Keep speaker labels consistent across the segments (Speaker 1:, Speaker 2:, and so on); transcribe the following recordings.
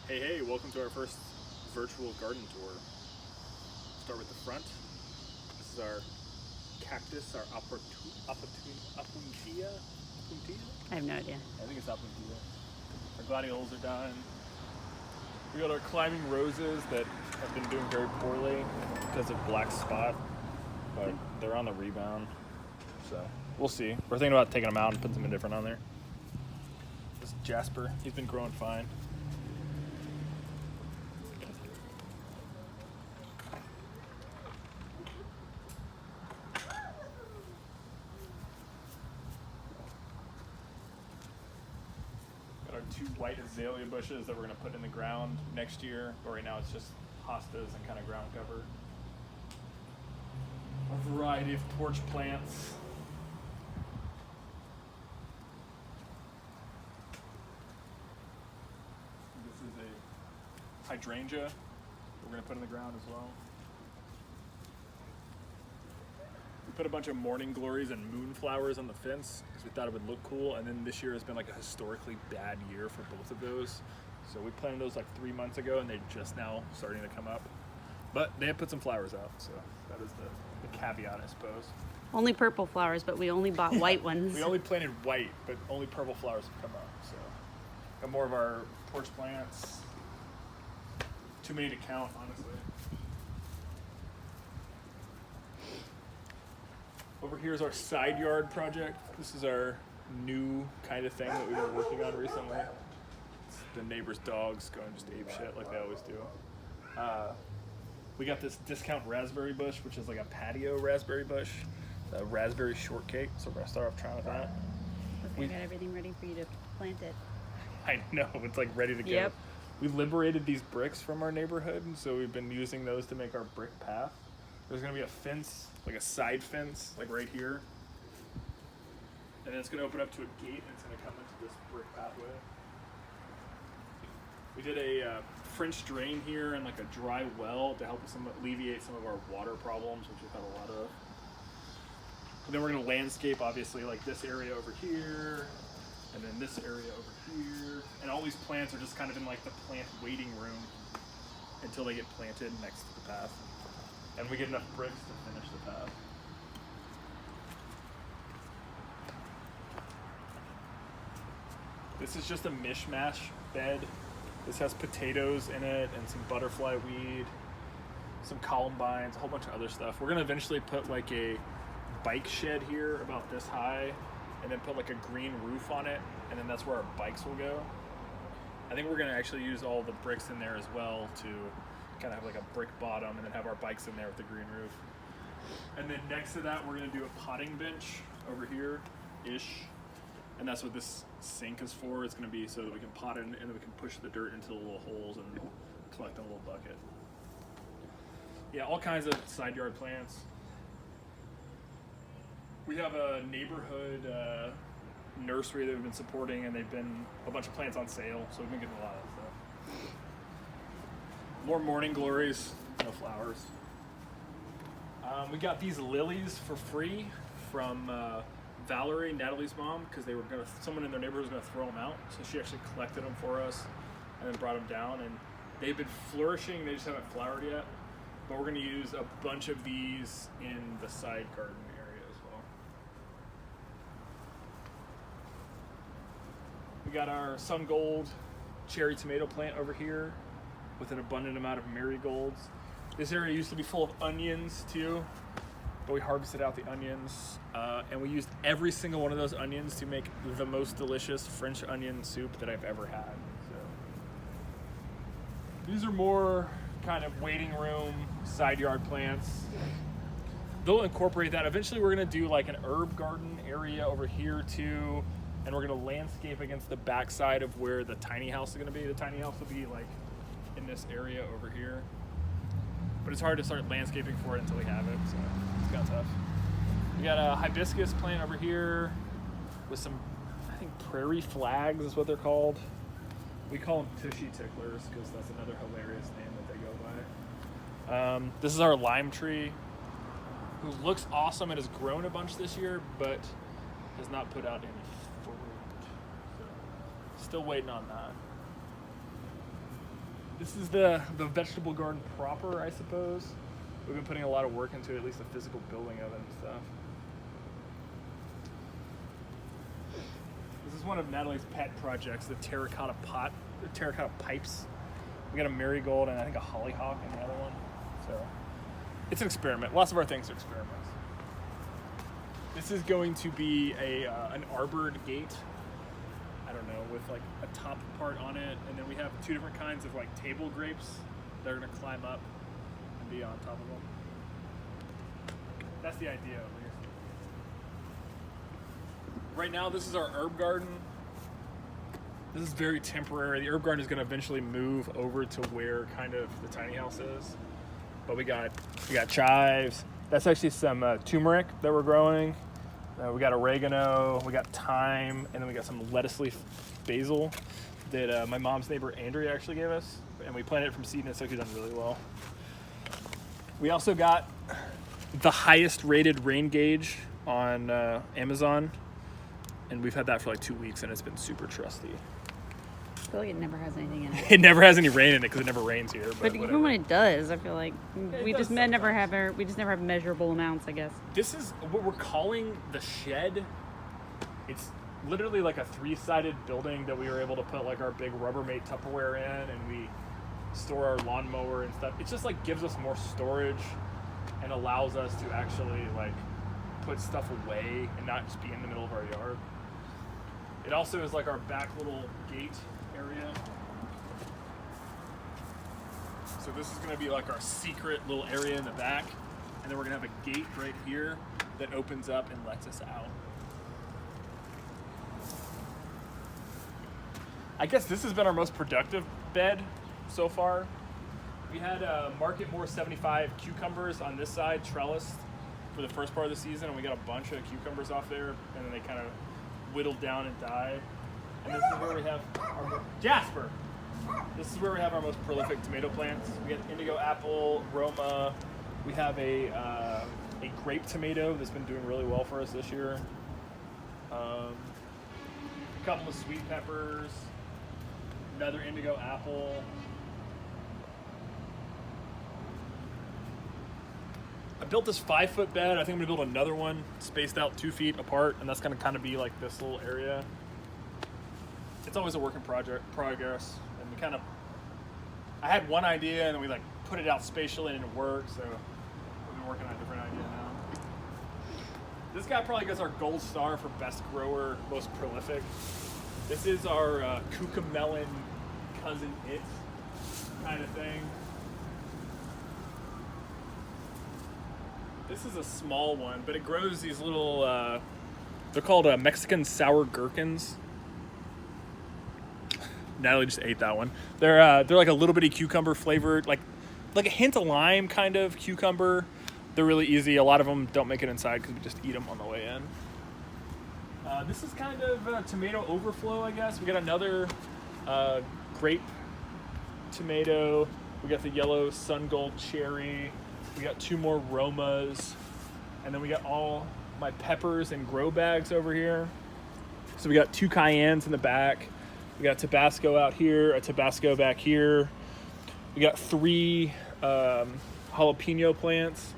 Speaker 1: Hey, welcome to our first virtual garden tour. Start with the front. This is our cactus, our Opuntia?
Speaker 2: I have no idea.
Speaker 1: I think it's Opuntia. Our gladiols are done. We got our climbing roses that have been doing very poorly because of black spot, but they're on the rebound, so we'll see. We're thinking about taking them out and putting something different on there. This is Jasper, he's been growing fine. Got our 2 white azalea bushes that we're gonna put in the ground next year, but right now it's just hostas and kind of ground cover. A variety of porch plants. This is a hydrangea we're going to put in the ground as well. We put a bunch of morning glories and moonflowers on the fence because we thought it would look cool, and then this year has been like a historically bad year for both of those. So we planted those like 3 months ago and they're just now starting to come up. But they have put some flowers out, so that is the caveat, I suppose.
Speaker 2: Only purple flowers, but we only bought white ones.
Speaker 1: We only planted white, but only purple flowers have come up. So got more of our porch plants. Too many to count, honestly. Over here is our side yard project. This is our new kind of thing that we've been working on recently. It's the neighbor's dogs going just ape shit like they always do. We got this discount raspberry bush, which is like a patio raspberry bush. A raspberry shortcake, so we're gonna start off trying with that.
Speaker 2: We got everything ready for you to plant it.
Speaker 1: I know, it's like ready to go.
Speaker 2: Yep.
Speaker 1: We liberated these bricks from our neighborhood, and so we've been using those to make our brick path. There's gonna be a fence, like a side fence, like right here. And then it's gonna open up to a gate, and it's gonna come into this brick pathway. We did a French drain here and like a dry well to help us alleviate some of our water problems, which we've had a lot of. And then we're gonna landscape, obviously, like this area over here, and then this area over here. And all these plants are just kind of in like the plant waiting room until they get planted next to the path. And we get enough bricks to finish the path. This is just a mishmash bed. This has potatoes in it and some butterfly weed, some columbines, a whole bunch of other stuff. We're gonna eventually put like a bike shed here about this high, and then put like a green roof on it, and then that's where our bikes will go. I think we're gonna actually use all the bricks in there as well to kind of have like a brick bottom, and then have our bikes in there with the green roof. And then next to that, we're gonna do a potting bench over here-ish. And that's what this sink is for. It's gonna be so that we can pot it and then we can push the dirt into the little holes and collect in a little bucket. Yeah, all kinds of side yard plants. We have a neighborhood nursery that we've been supporting, and they've been a bunch of plants on sale, so we've been getting a lot of stuff. More morning glories, no flowers. We got these lilies for free from Valerie, Natalie's mom, because someone in their neighborhood was gonna throw them out, so she actually collected them for us and then brought them down, and they've been flourishing. They just haven't flowered yet, but we're gonna use a bunch of these in the side garden area as well. We got our sun gold cherry tomato plant over here with an abundant amount of marigolds. This area used to be full of onions too, but we harvested out the onions, and we used every single one of those onions to make the most delicious French onion soup that I've ever had. So these are more kind of waiting room, side yard plants. They'll incorporate that. Eventually we're gonna do like an herb garden area over here too, and we're gonna landscape against the backside of where the tiny house is gonna be. The tiny house will be like in this area over here. But it's hard to start landscaping for it until we have it, so it's kind of tough. We got a hibiscus plant over here with some, I think, prairie flags is what they're called. We call them tushy ticklers because that's another hilarious name that they go by. This is our lime tree, who looks awesome and has grown a bunch this year, but has not put out any fruit. So, still waiting on that. This is the vegetable garden proper, I suppose. We've been putting a lot of work into at least the physical building of it and stuff. This is one of Natalie's pet projects, the terracotta pipes. We got a marigold and I think a hollyhock in the other one. So it's an experiment. Lots of our things are experiments. This is going to be an arbored gate. I don't know, with like a top part on it, and then we have 2 different kinds of like table grapes that are gonna climb up and be on top of them. That's the idea over here. Right now, this is our herb garden. This is very temporary. The herb garden is gonna eventually move over to where kind of the tiny house is. But we got chives. That's actually some turmeric that we're growing. We got oregano, we got thyme, and then we got some lettuce leaf basil that my mom's neighbor Andrea actually gave us, and we planted it from seed and it's actually done really well. We also got the highest rated rain gauge on Amazon, and we've had that for like 2 weeks and it's been super trusty.
Speaker 2: I feel like it never has anything in it.
Speaker 1: It never has any rain in it because it never rains here.
Speaker 2: But even when it does, I feel like we
Speaker 1: does
Speaker 2: just never have measurable amounts, I guess.
Speaker 1: This is what we're calling the shed. It's literally like a 3-sided building that we were able to put like our big Rubbermaid Tupperware in, and we store our lawnmower and stuff. It just like gives us more storage and allows us to actually like put stuff away and not just be in the middle of our yard. It also is like our back little gate area. So this is gonna be like our secret little area in the back, and then we're gonna have a gate right here that opens up and lets us out. I guess this has been our most productive bed so far. We had Market More 75 cucumbers on this side, trellised for the first part of the season, and we got a bunch of cucumbers off there, and then they kind of whittled down and died. And this is where we have our Jasper. This is where we have our most prolific tomato plants. We got indigo apple, Roma. We have a grape tomato that's been doing really well for us this year. A couple of sweet peppers, another indigo apple. I built this 5-foot bed. I think I'm gonna build another one spaced out 2 feet apart, and that's gonna kind of be like this little area. It's always a work in progress, and I had one idea, and then we like put it out spatially, and it worked. So we've been working on a different idea now. This guy probably gets our gold star for best grower, most prolific. This is our cucamelon cousin it kind of thing. This is a small one, but it grows these little, they're called Mexican sour gherkins. Natalie just ate that one. They're like a little bitty cucumber flavored, like a hint of lime kind of cucumber. They're really easy. A lot of them don't make it inside because we just eat them on the way in. This is kind of a tomato overflow, I guess. We got another grape tomato. We got the yellow sun gold cherry. We got 2 more Romas. And then we got all my peppers in grow bags over here. So we got 2 cayennes in the back. We got Tabasco out here, a Tabasco back here. We got 3 jalapeno plants.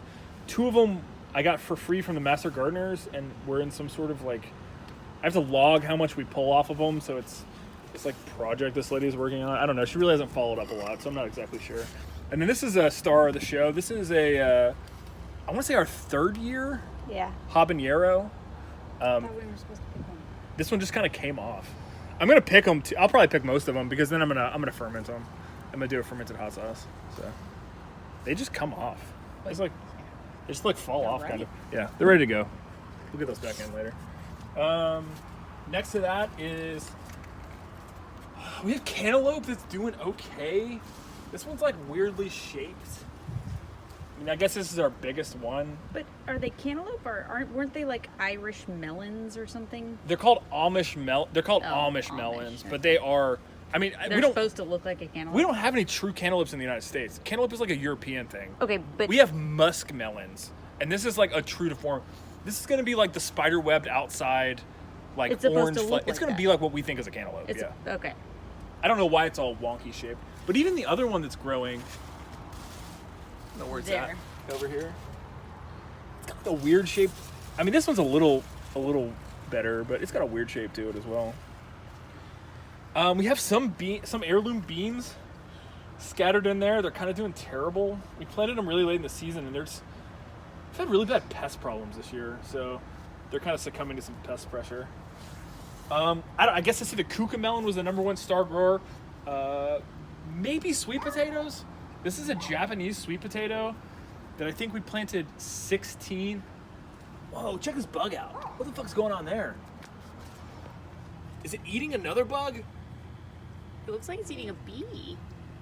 Speaker 1: 2 of them I got for free from the Master Gardeners, and we're in some sort of like, I have to log how much we pull off of them, so it's like project this lady is working on. I don't know. She really hasn't followed up a lot, so I'm not exactly sure. And then this is a star of the show. This is I want to say our 3rd year.
Speaker 2: Yeah.
Speaker 1: Habanero.
Speaker 2: I thought we were supposed to pick one.
Speaker 1: This one just kind of came off. I'm gonna pick them. I'll probably pick most of them because then I'm gonna ferment them. I'm gonna do a fermented hot sauce. So they just come off. It's like they just like fall off, kind of. Yeah, they're ready to go. We'll get those back in later. Next to that is we have cantaloupe that's doing okay. This one's like weirdly shaped. I mean, I guess this is our biggest one.
Speaker 2: But are they cantaloupe or weren't they like Irish melons or something?
Speaker 1: They're called Amish Amish
Speaker 2: Amish,
Speaker 1: melons,
Speaker 2: okay.
Speaker 1: but they are. I mean,
Speaker 2: They're supposed to look like a cantaloupe.
Speaker 1: We don't have any true cantaloupes in the United States. Cantaloupe is like a European thing.
Speaker 2: Okay, but
Speaker 1: We have musk melons, and this is like a true to form. This is going to be like the spider webbed outside, like
Speaker 2: It's supposed
Speaker 1: orange.
Speaker 2: to look
Speaker 1: It's
Speaker 2: like
Speaker 1: going to
Speaker 2: that.
Speaker 1: be like what we think is a cantaloupe.
Speaker 2: it's
Speaker 1: Yeah.
Speaker 2: okay.
Speaker 1: I don't know why it's all wonky shaped. But even the other one that's growing, I don't know where it's
Speaker 2: There.
Speaker 1: at. Over here. It's got the weird shape. I mean, this one's a little better, but it's got a weird shape to it as well. We have some heirloom beans scattered in there. They're kind of doing terrible. We planted them really late in the season, and we've had really bad pest problems this year, so they're kind of succumbing to some pest pressure. I guess I see the cucamelon was the #1 star grower. Maybe sweet potatoes. This is a Japanese sweet potato that I think we planted 16. Whoa, check this bug out. What the fuck's going on there? Is it eating another bug?
Speaker 2: It looks like it's eating a bee.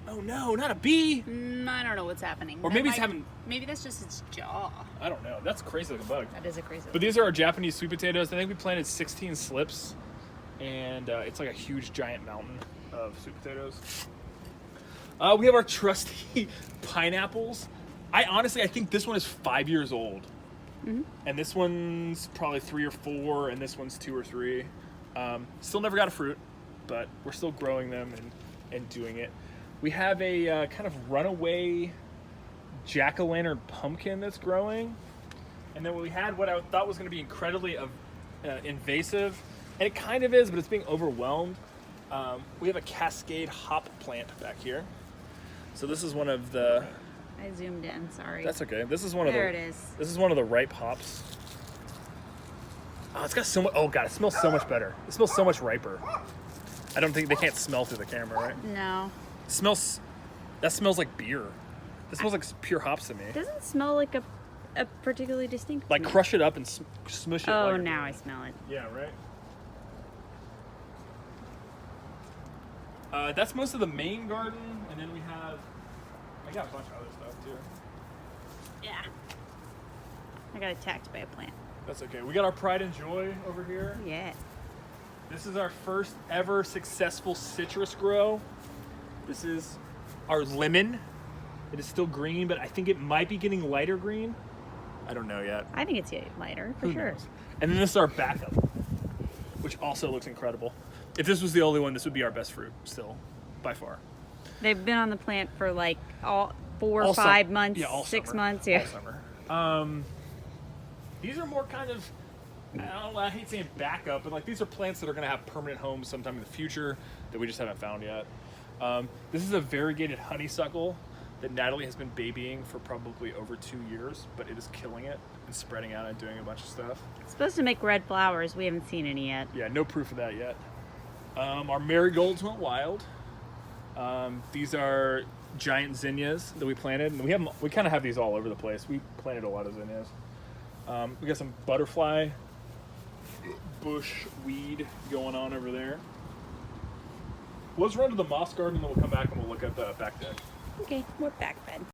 Speaker 1: Oh no, not a bee.
Speaker 2: I don't know what's happening.
Speaker 1: Or maybe it's having...
Speaker 2: Maybe that's just its jaw.
Speaker 1: I don't know. That's crazy like a bug.
Speaker 2: That is a crazy.
Speaker 1: But these are our Japanese sweet potatoes. I think we planted 16 slips, and it's like a huge giant mountain of sweet potatoes. We have our trusty pineapples. I think this one is 5 years old.
Speaker 2: Mm-hmm.
Speaker 1: And this one's probably 3 or 4, and this one's 2 or 3. Still never got a fruit, but we're still growing them and doing it. We have a kind of runaway jack-o'-lantern pumpkin that's growing. And then we had what I thought was going to be incredibly invasive, and it kind of is, but it's being overwhelmed. We have a cascade hop plant back here. So this is one of the...
Speaker 2: I zoomed in. Sorry.
Speaker 1: That's okay. This is one of the...
Speaker 2: There it is.
Speaker 1: This is one of the ripe hops. Oh, it's got so much... Oh, God, it smells so much better. It smells so much riper. I don't think... They can't smell through the camera, right?
Speaker 2: No.
Speaker 1: It smells... That smells like beer. This smells like pure hops to me.
Speaker 2: It doesn't smell like a particularly distinct.
Speaker 1: Like, crush it up and smush it.
Speaker 2: Oh,
Speaker 1: like
Speaker 2: now I smell it.
Speaker 1: Yeah, right? That's most of the main garden, and then we have... I got a bunch of other stuff, too.
Speaker 2: Yeah. I got attacked by a plant.
Speaker 1: That's okay. We got our pride and joy over here.
Speaker 2: Yeah.
Speaker 1: This is our first ever successful citrus grow. This is our lemon. It is still green, but I think it might be getting lighter green. I don't know yet.
Speaker 2: I think it's getting lighter for
Speaker 1: Who
Speaker 2: sure.
Speaker 1: knows? And then this is our backup, which also looks incredible. If this was the only one, this would be our best fruit still, by far.
Speaker 2: They've been on the plant for like all 4 or
Speaker 1: All
Speaker 2: 5
Speaker 1: sum-
Speaker 2: months,
Speaker 1: yeah, all
Speaker 2: 6
Speaker 1: summer.
Speaker 2: months. Yeah.
Speaker 1: All summer. These are more kind of, I hate saying backup, but like these are plants that are going to have permanent homes sometime in the future that we just haven't found yet. This is a variegated honeysuckle that Natalie has been babying for probably over 2 years, but it is killing it and spreading out and doing a bunch of stuff.
Speaker 2: It's supposed to make red flowers. We haven't seen any yet.
Speaker 1: Yeah, no proof of that yet. Our marigolds went wild. These are giant zinnias that we planted, and we kind of have these all over the place. We planted a lot of zinnias. We got some butterfly bush weed going on over there. Let's run to the moss garden, and then we'll come back and we'll look at the back deck.
Speaker 2: Okay, we're back then.